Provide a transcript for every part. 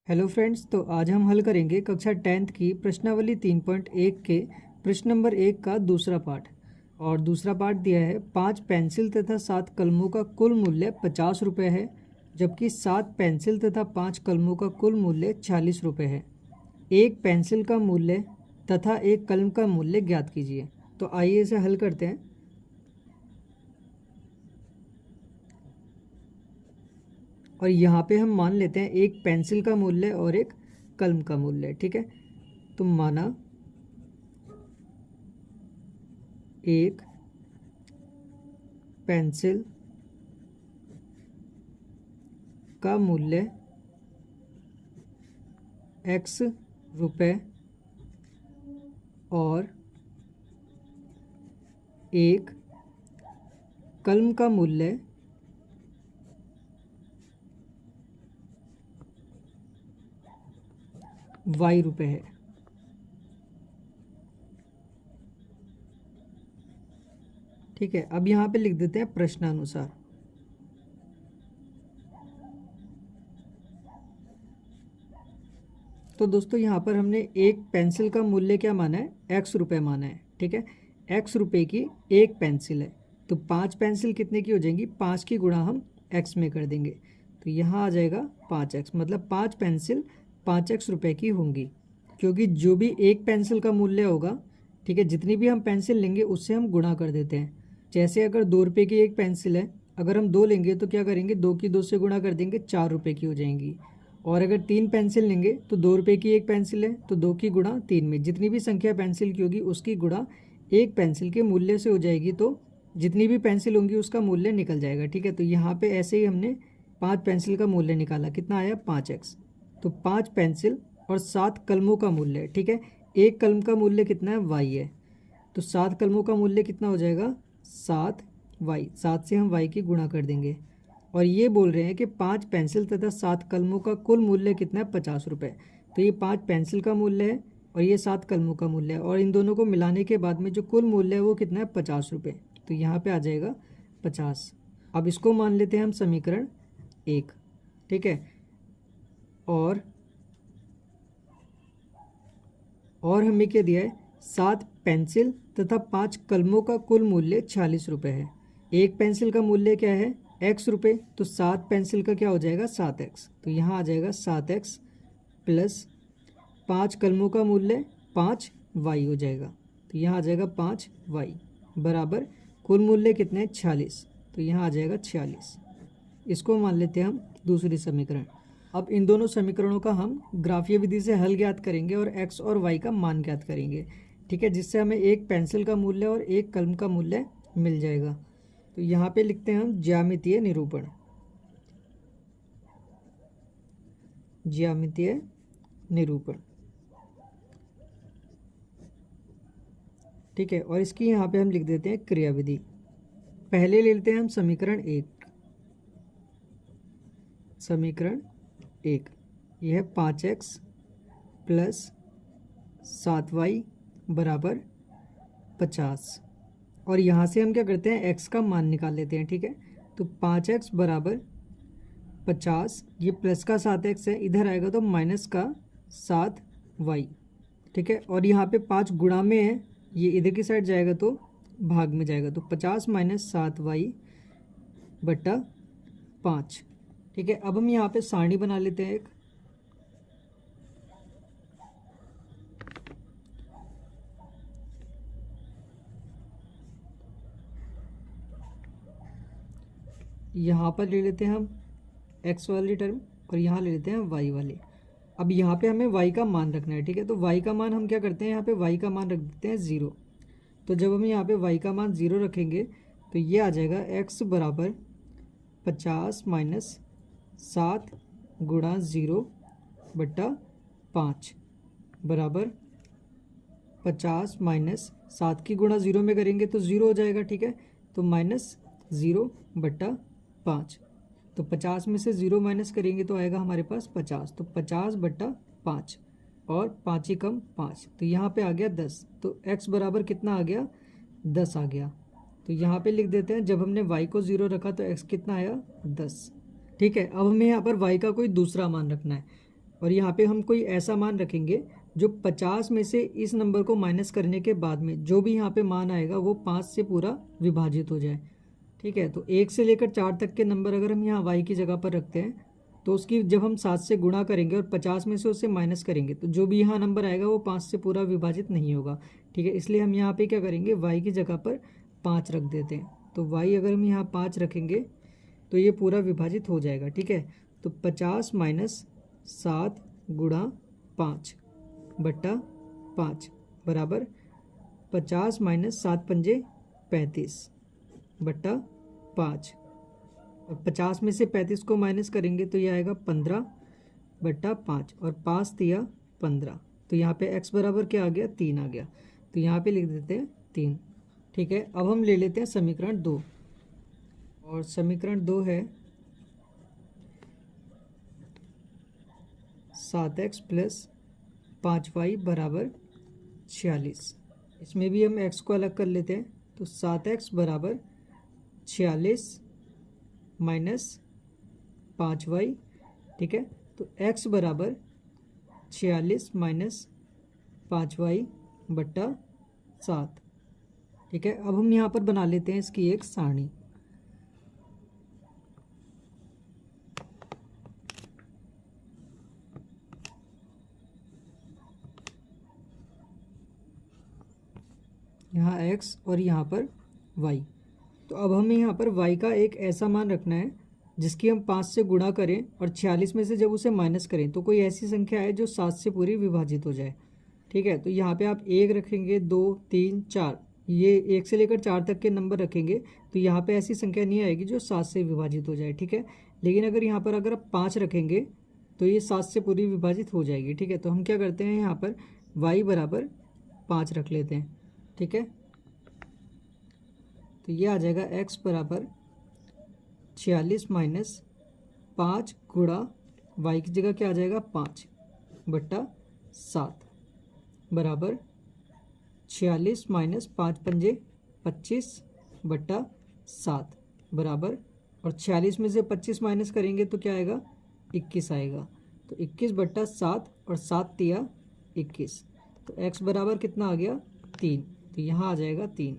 Hello friends, तो आज हम हल करेंगे कक्षा 10th की प्रश्नावली 3.1 के प्रश्न नंबर 1 का दूसरा पार्ट। और दूसरा पार्ट दिया है 5 पेंसिल तथा 7 कलमों का कुल मूल्य 50 रुपये है, जबकि 7 पेंसिल तथा 5 कलमों का कुल मूल्य 40 रुपये है। एक पेंसिल का मूल्य तथा एक कलम का मूल्य ज्ञात कीजिए। तो आइए इसे हल करते हैं। और यहाँ पे हम मान लेते हैं एक पेंसिल का मूल्य और एक कलम का मूल्य। ठीक है, तो माना एक पेंसिल का मूल्य x रुपये और एक कलम का मूल्य y रुपये है। ठीक है, अब यहाँ पे लिख देते हैं प्रश्नानुसार। तो दोस्तों यहाँ पर हमने एक पेंसिल का मूल्य क्या माना है, x रुपये माना है। ठीक है, x रुपये की एक पेंसिल है, तो 5 पेंसिल कितने की हो जाएंगी, 5 की गुणा हम x में कर देंगे, तो यहाँ आ जाएगा 5x, मतलब 5 पेंसिल 5x रुपये की होंगी। क्योंकि जो भी एक पेंसिल का मूल्य होगा, ठीक है, जितनी भी हम पेंसिल लेंगे उससे हम गुणा कर देते हैं। जैसे अगर 2 रुपये की एक पेंसिल है, अगर हम 2 लेंगे तो क्या करेंगे, 2 की 2 से गुणा कर देंगे, 4 रुपये की हो जाएंगी। और अगर 3 पेंसिल लेंगे तो 2 रुपये की एक पेंसिल है, तो 2 की गुणा 3 में, जितनी भी संख्या पेंसिल की होगी उसकी गुणा एक पेंसिल के मूल्य से हो जाएगी, तो जितनी भी पेंसिल होंगी उसका मूल्य निकल जाएगा। ठीक है, तो यहाँ पे ऐसे ही हमने 5 पेंसिल का मूल्य निकाला, कितना आया 5x। तो 5 पेंसिल और 7 कलमों का मूल्य, ठीक है, एक कलम का मूल्य कितना है, y है, तो 7 कलमों का मूल्य कितना हो जाएगा 7y। 7 से हम y की गुणा कर देंगे। और ये बोल रहे हैं कि 5 पेंसिल तथा 7 कलमों का कुल मूल्य कितना है, 50 रुपये। तो ये 5 पेंसिल का मूल्य है और ये 7 कलमों का मूल्य है, और इन दोनों को मिलाने के बाद में जो कुल मूल्य है वो कितना है, 50 रुपये। तो यहाँ पे आ जाएगा 50। अब इसको मान लेते हैं हम समीकरण 1। ठीक है, और हमें क्या दिया है, 7 पेंसिल तथा 5 कलमों का कुल मूल्य 40 रुपये है। एक पेंसिल का मूल्य क्या है, x रुपये, तो 7 पेंसिल का क्या हो जाएगा 7x, तो यहाँ आ जाएगा 7x प्लस 5 कलमों का मूल्य 5y हो जाएगा, तो यहाँ आ जाएगा 5y बराबर कुल मूल्य कितने हैं 46, तो यहाँ आ जाएगा 46। इसको मान लेते हैं हम दूसरी समीकरण। अब इन दोनों समीकरणों का हम ग्राफीय विधि से हल ज्ञात करेंगे और x और y का मान ज्ञात करेंगे। ठीक है, जिससे हमें एक पेंसिल का मूल्य और एक कलम का मूल्य मिल जाएगा। तो यहाँ पे लिखते हैं हम ज्यामितीय निरूपण। ज्यामितीय निरूपण, ठीक है, और इसकी यहाँ पे हम लिख देते हैं क्रियाविधि। पहले ले लेते हैं हम समीकरण 1। समीकरण 1 यह 5x प्लस 7y बराबर 50। और यहाँ से हम क्या करते हैं, x का मान निकाल लेते हैं। ठीक है, तो 5x बराबर 50, ये प्लस का 7x है, इधर आएगा तो माइनस का 7y। ठीक है, और यहाँ पे 5 गुणा में है, ये इधर की साइड जाएगा तो भाग में जाएगा, तो 50 माइनस 7y बट्टा 5। ठीक है, अब हम यहाँ पे सारणी बना लेते हैं एक। यहाँ पर ले लेते हैं हम x वाली टर्म और यहाँ ले लेते हैं y वाली। अब यहाँ पे हमें y का मान रखना है। ठीक है, तो y का मान हम क्या करते हैं, यहाँ पे y का मान रख देते हैं 0। तो जब हम यहाँ पे y का मान 0 रखेंगे तो ये आ जाएगा x बराबर 50 माइनस 7 गुणा 0 बट्टा 5 बराबर 50 माइनस 7 की गुणा 0 में करेंगे तो 0 हो जाएगा। ठीक है, तो माइनस 0 बट्टा 5, तो 50 में से 0 माइनस करेंगे तो आएगा हमारे पास 50, तो 50 बट्टा 5 और 5 ही कम 5, तो यहाँ पे आ गया 10। तो x बराबर कितना आ गया, 10 आ गया। तो यहाँ पे लिख देते हैं, जब हमने y को 0 रखा तो x कितना आया, 10। ठीक है, अब हमें यहाँ पर y का कोई दूसरा मान रखना है। और यहाँ पे हम कोई ऐसा मान रखेंगे जो 50 में से इस नंबर को माइनस करने के बाद में जो भी यहाँ पे मान आएगा वो 5 से पूरा विभाजित हो जाए। ठीक है, तो 1 से लेकर 4 तक के नंबर अगर हम यहाँ y की जगह पर रखते हैं तो उसकी जब हम 7 से गुणा करेंगे और 50 में से उससे माइनस करेंगे तो जो भी यहाँ नंबर आएगा वो 5 से पूरा विभाजित नहीं होगा। ठीक है, इसलिए हम यहाँ पे क्या करेंगे, y की जगह पर 5 रख देते हैं। तो y अगर हम यहाँ 5 रखेंगे तो ये पूरा विभाजित हो जाएगा। ठीक है, तो 50 माइनस 7 गुणा 5 बट्टा 5 बराबर 50 माइनस 7 पंजे 35 बट्टा 5, और 50 में से 35 को माइनस करेंगे तो ये आएगा 15 बट्टा 5 और 5 तिया 15। तो यहाँ पे x बराबर क्या आ गया, 3 आ गया। तो यहाँ पे लिख देते हैं 3। ठीक है, अब हम ले लेते हैं समीकरण 2, और समीकरण 2 है 7x प्लस 5y बराबर 46। इसमें भी हम x को अलग कर लेते हैं, तो 7x बराबर 46 माइनस 5y। ठीक है, तो x बराबर 46 माइनस 5y बट्टा 7। ठीक है, अब हम यहाँ पर बना लेते हैं इसकी एक सारणी। यहाँ x और यहाँ पर y। तो अब हमें यहाँ पर y का एक ऐसा मान रखना है जिसकी हम 5 से गुणा करें और 46 में से जब उसे माइनस करें तो कोई ऐसी संख्या है जो 7 से पूरी विभाजित हो जाए। ठीक है, तो यहाँ पे आप 1 रखेंगे, 2, 3, 4, ये 1 से लेकर 4 तक के नंबर रखेंगे तो यहाँ पे ऐसी संख्या नहीं आएगी जो 7 से विभाजित हो जाए। ठीक है, लेकिन अगर यहाँ पर अगर आप 5 रखेंगे तो ये 7 से पूरी विभाजित हो जाएगी। ठीक है, तो हम क्या करते हैं, यहाँ पर y बराबर 5 रख लेते हैं। ठीक है, तो ये आ जाएगा x बराबर 46 माइनस 5 गुणा y की जगह क्या आ जाएगा, 5 बट्टा 7 बराबर 46 माइनस 5 पंजे 25 बट्टा 7 बराबर, और 46 में से 25 माइनस करेंगे तो क्या आएगा, 21 आएगा। तो 21 बट्टा 7 और 7 तिया 21। तो x बराबर कितना आ गया, 3। तो यहाँ आ जाएगा 3।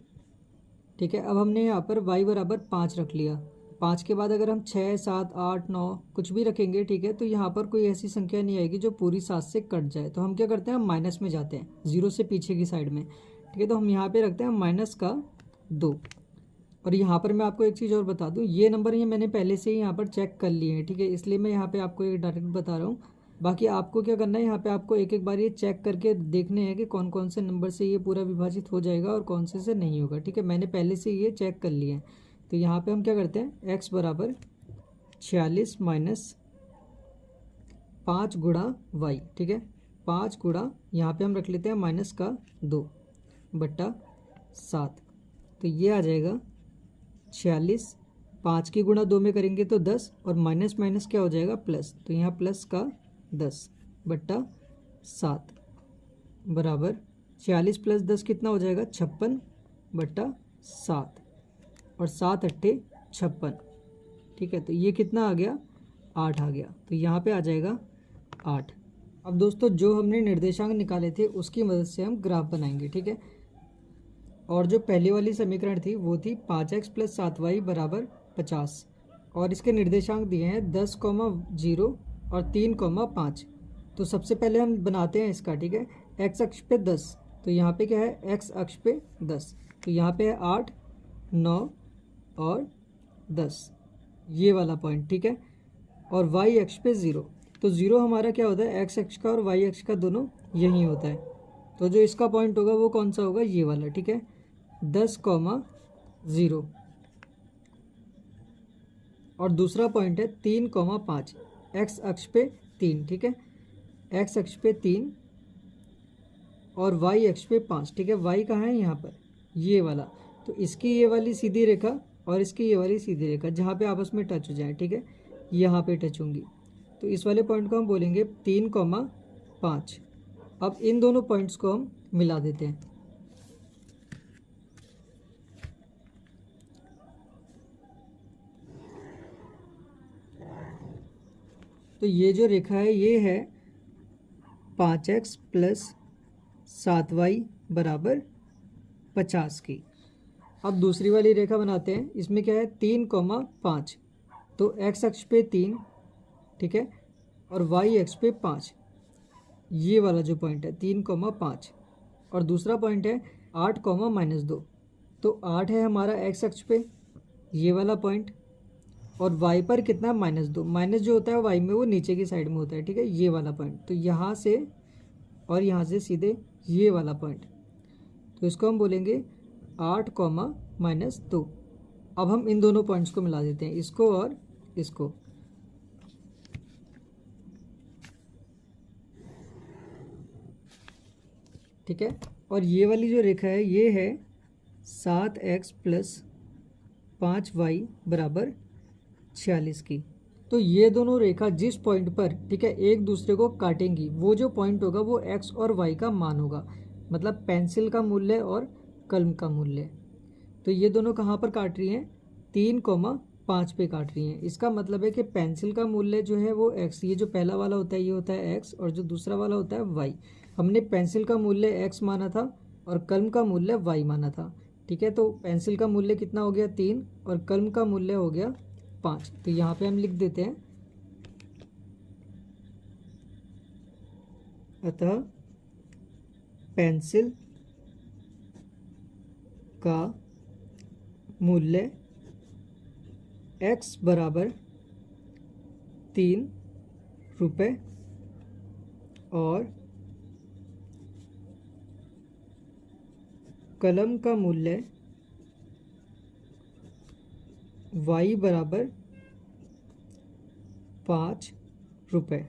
ठीक है, अब हमने यहाँ पर y बराबर 5 रख लिया। 5 के बाद अगर हम 6, 7, 8, 9 कुछ भी रखेंगे, ठीक है, तो यहाँ पर कोई ऐसी संख्या नहीं आएगी जो पूरी 7 से कट जाए। तो हम क्या करते हैं, हम माइनस में जाते हैं, 0 से पीछे की साइड में। ठीक है, तो हम यहाँ पे रखते हैं माइनस का 2। और यहाँ पर मैं आपको एक चीज़ और बता दूँ, ये नंबर ये मैंने पहले से ही यहाँ पर चेक कर लिए हैं। ठीक है, इसलिए मैं यहाँ पर आपको एक डायरेक्ट बता रहा हूँ। बाकी आपको क्या करना है, यहाँ पे आपको एक एक बार ये चेक करके देखने हैं कि कौन कौन से नंबर से ये पूरा विभाजित हो जाएगा और कौन से नहीं होगा। ठीक है, मैंने पहले से ये चेक कर लिए हैं। तो यहाँ पे हम क्या करते हैं, x बराबर 46 माइनस 5 गुणा y। ठीक है, 5 गुणा यहाँ पे हम रख लेते हैं माइनस का 2 बट्टा 7। तो ये आ जाएगा 46, 5 की गुणा 2 में करेंगे तो 10, और माइनस माइनस क्या हो जाएगा, प्लस। तो यहाँ प्लस का 10 बट्टा 7 बराबर 46 प्लस 10 कितना हो जाएगा, 56 बट्टा 7, और 7 अट्ठे 56। ठीक है, तो ये कितना आ गया, 8 आ गया। तो यहाँ पे आ जाएगा 8। अब दोस्तों जो हमने निर्देशांक निकाले थे उसकी मदद से हम ग्राफ बनाएंगे। ठीक है, और जो पहले वाली समीकरण थी वो थी 5x प्लस 7y बराबर 50, और इसके निर्देशांक दिए हैं 10, 0 और 3, 5। तो सबसे पहले हम बनाते हैं इसका। ठीक है, x अक्ष पे 10, तो यहाँ पे क्या है, x अक्ष पे 10, तो यहाँ पे है 8, 9 और 10, ये वाला पॉइंट। ठीक है, और y अक्ष पे 0, तो 0 हमारा क्या होता है, x अक्ष का और y अक्ष का दोनों यही होता है। तो जो इसका पॉइंट होगा वो कौन सा होगा, ये वाला। ठीक है, 10, 0, और दूसरा पॉइंट है 3, 5, x अक्ष पे 3। ठीक है, x अक्ष पे 3 और y अक्ष पे 5। ठीक है, y कहाँ है, यहाँ पर ये वाला। तो इसकी ये वाली सीधी रेखा और इसकी ये वाली सीधी रेखा जहाँ पे आपस में टच हो जाए, ठीक है, यहाँ पे टच होंगी, तो इस वाले पॉइंट को हम बोलेंगे 3, 5। अब इन दोनों पॉइंट्स को हम मिला देते हैं। तो ये जो रेखा है ये है 5x प्लस 7y बराबर 50 की। अब दूसरी वाली रेखा बनाते हैं। इसमें क्या है 3,5, तो x अक्ष पे 3, ठीक है, और y अक्ष पे 5। ये वाला जो पॉइंट है 3,5, और दूसरा पॉइंट है 8,-2। तो 8 है हमारा x अक्ष पे, ये वाला पॉइंट, और y पर कितना -2। माइनस जो होता है y में वो नीचे की साइड में होता है, ठीक है, ये वाला पॉइंट। तो यहाँ से और यहाँ से सीधे ये वाला पॉइंट, तो इसको हम बोलेंगे 8,-2। अब हम इन दोनों पॉइंट्स को मिला देते हैं, इसको और इसको। ठीक है, और ये वाली जो रेखा है ये है 7x प्लस 5y बराबर 46 की। तो ये दोनों रेखा जिस पॉइंट पर, ठीक है, एक दूसरे को काटेंगी, वो जो पॉइंट होगा वो x और y का मान होगा, मतलब पेंसिल का मूल्य और कलम का मूल्य। तो ये दोनों कहाँ पर काट रही हैं, 3,5 पे काट रही हैं। इसका मतलब है कि पेंसिल का मूल्य जो है वो x, ये जो पहला वाला होता है ये होता है x, और जो दूसरा वाला होता है y। हमने पेंसिल का मूल्य x माना था और कलम का मूल्य y माना था, ठीक है। तो पेंसिल का मूल्य कितना हो गया 3 और कलम का मूल्य हो गया 5। तो यहाँ पे हम लिख देते हैं, अतः पेंसिल का मूल्य x बराबर 3 रुपये और कलम का मूल्य y बराबर 5 रुपये।